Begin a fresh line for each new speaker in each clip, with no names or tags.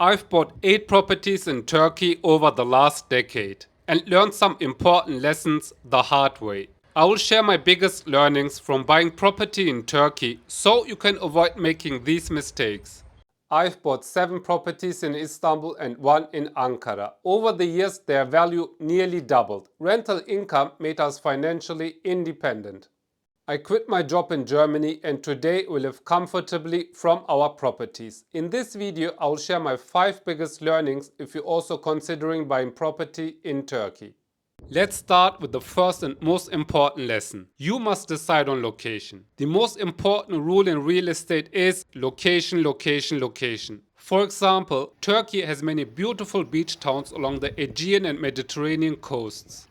I've bought 8 properties in Turkey over the last decade and learned some important lessons the hard way. I will share my biggest learnings from buying property in Turkey so you can avoid making these mistakes. I've bought 7 properties in Istanbul and 1 in Ankara. Over the years, their value nearly doubled. Rental income made us financially independent. I quit my job in Germany and today we live comfortably from our properties. In this video, I will share my 5 biggest learnings if you're also considering buying property in Turkey. Let's start with the first and most important lesson. You must decide on location. The most important rule in real estate is location, location, location. For example, Turkey has many beautiful beach towns along the Aegean and Mediterranean coasts.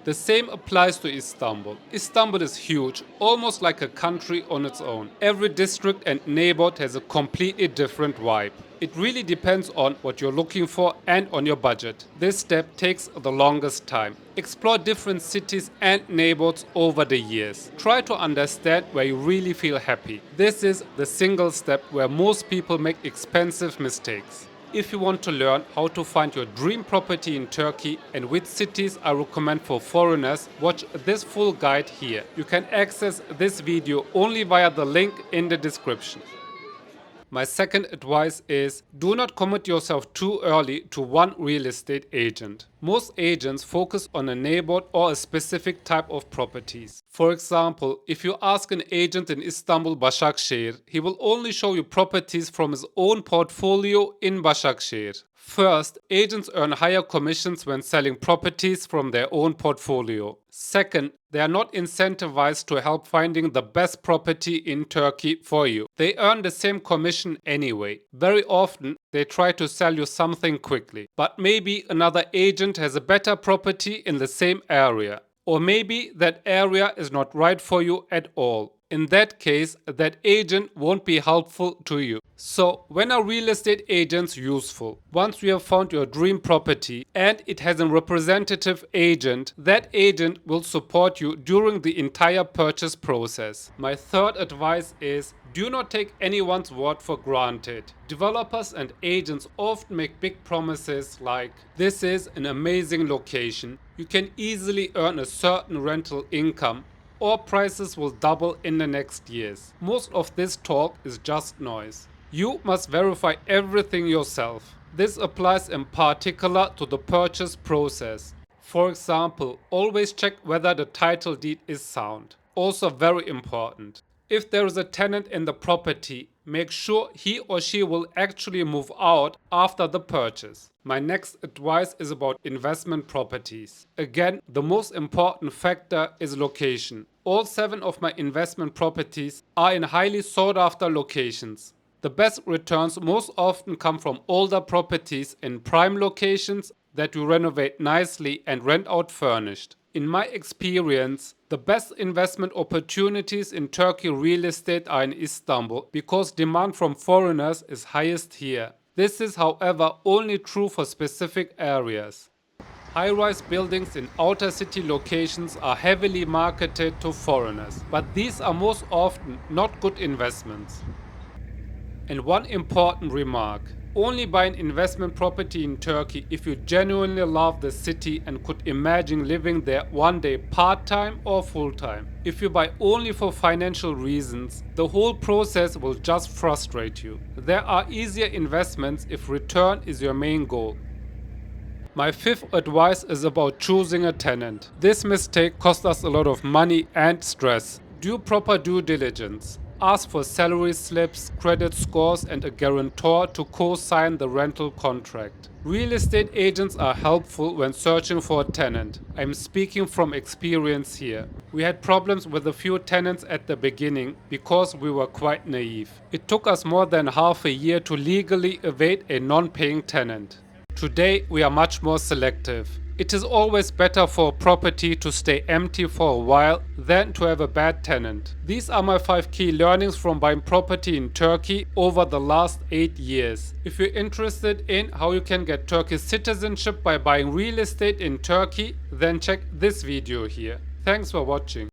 The same applies to Istanbul. Istanbul is huge, almost like a country on its own. Every district and neighborhood has a completely different vibe. It really depends on what you're looking for and on your budget. This step takes the longest time. Explore different cities and neighborhoods over the years. Try to understand where you really feel happy. This is the single step where most people make expensive mistakes. If you want to learn how to find your dream property in Turkey and which cities I recommend for foreigners, watch this full guide here. You can access this video only via the link in the description. My second advice is do not commit yourself too early to one real estate agent. Most agents focus on a neighborhood or a specific type of properties. For example, if you ask an agent in Istanbul, Başakşehir, he will only show you properties from his own portfolio in Başakşehir. First, agents earn higher commissions when selling properties from their own portfolio. Second, they are not incentivized to help finding the best property in Turkey for you. They earn the same commission anyway. Very often, they try to sell you something quickly. But maybe another agent has a better property in the same area. Or maybe that area is not right for you at all. In that case, that agent won't be helpful to you. So, when are real estate agents useful? Once you have found your dream property and it has a representative agent, that agent will support you during the entire purchase process. My third advice is do not take anyone's word for granted. Developers and agents often make big promises like, this is an amazing location, you can easily earn a certain rental income, or prices will double in the next years. Most of this talk is just noise. You must verify everything yourself. This applies in particular to the purchase process. For example, always check whether the title deed is sound. Also very important. If there is a tenant in the property, make sure he or she will actually move out after the purchase. My next advice is about investment properties. Again, the most important factor is location. All 7 of my investment properties are in highly sought after locations. The best returns most often come from older properties in prime locations that you renovate nicely and rent out furnished. In my experience, the best investment opportunities in Turkey real estate are in Istanbul because demand from foreigners is highest here. This is, however, only true for specific areas. High-rise buildings in outer city locations are heavily marketed to foreigners, but these are most often not good investments. And one important remark. Only buy an investment property in Turkey if you genuinely love the city and could imagine living there one day part-time or full-time. If you buy only for financial reasons, the whole process will just frustrate you. There are easier investments if return is your main goal. My 5th advice is about choosing a tenant. This mistake cost us a lot of money and stress. Do proper due diligence. Ask for salary slips, credit scores and a guarantor to co-sign the rental contract. Real estate agents are helpful when searching for a tenant. I'm speaking from experience here. We had problems with a few tenants at the beginning because we were quite naive. It took us more than half a year to legally evade a non-paying tenant. Today we are much more selective. It is always better for a property to stay empty for a while than to have a bad tenant. These are my 5 key learnings from buying property in Turkey over the last 8 years. If you're interested in how you can get Turkish citizenship by buying real estate in Turkey, then check this video here. Thanks for watching.